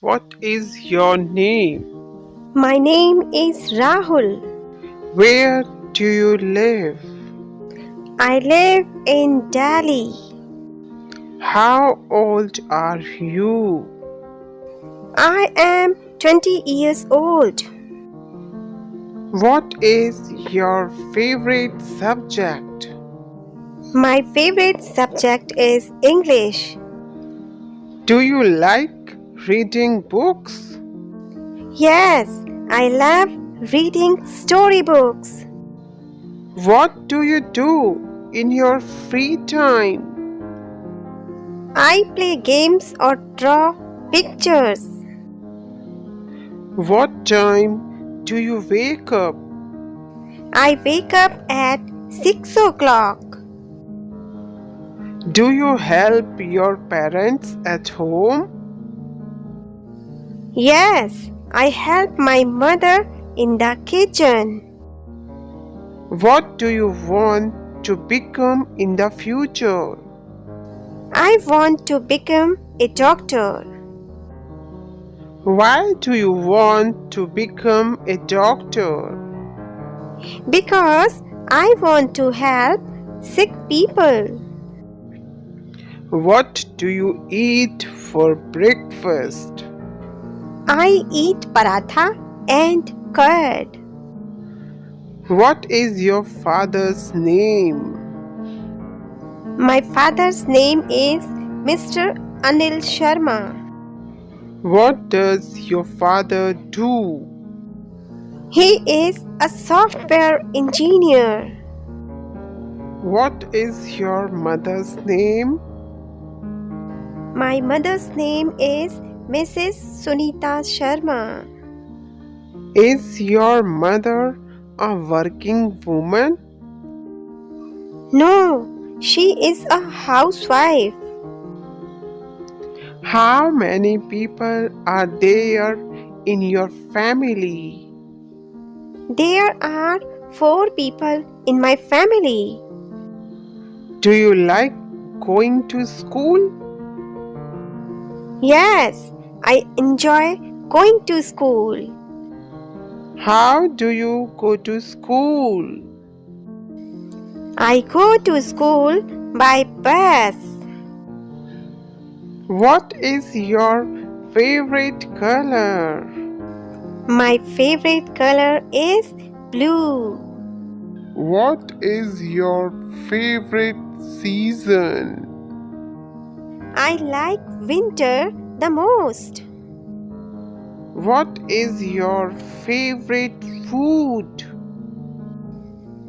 What is your name? My name is Rahul. Where do you live? I live in Delhi. How old are you? I am 20 years old. What is your favorite subject? My favorite subject is English. Do you like reading books? Yes, I love reading storybooks. What do you do in your free time? I play games or draw pictures. What time do you wake up? I wake up at 6 o'clock. Do you help your parents at home? Yes, I help my mother in the kitchen. What do you want to become in the future? I want to become a doctor. Why do you want to become a doctor? Because I want to help sick people. What do you eat for breakfast? I eat paratha and curd. What is your father's name? My father's name is Mr. Anil Sharma. What does your father do? He is a software engineer. What is your mother's name? My mother's name is Mrs. Sunita Sharma. Is your mother a working woman? No, she is a housewife. How many people are there in your family? There are 4 people in my family. Do you like going to school? Yes, I enjoy going to school. How do you go to school? I go to school by bus. What is your favorite color? My favorite color is blue. What is your favorite season? I like winter the most. What is your favorite food?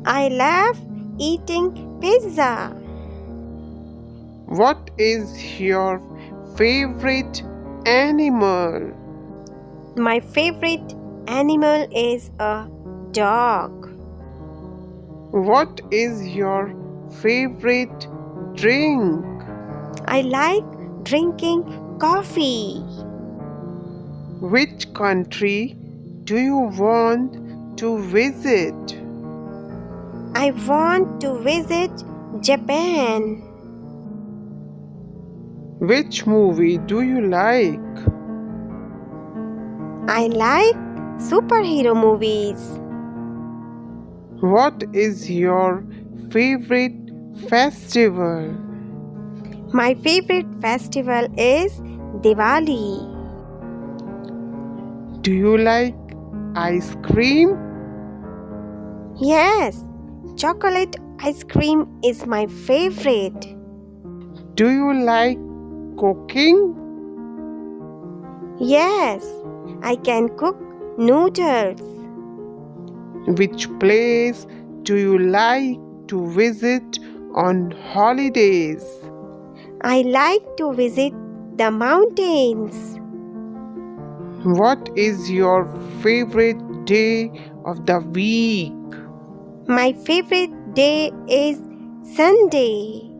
I love eating pizza. What is your favorite animal? My favorite animal is a dog. What is your favorite drink? I like drinking coffee. Which country do you want to visit? I want to visit Japan. Which movie do you like? I like superhero movies. What is your favorite festival? My favorite festival is Diwali. Do you like ice cream? Yes, chocolate ice cream is my favorite. Do you like cooking? Yes, I can cook noodles. Which place do you like to visit on holidays? I like to visit the mountains. What is your favorite day of the week? My favorite day is Sunday.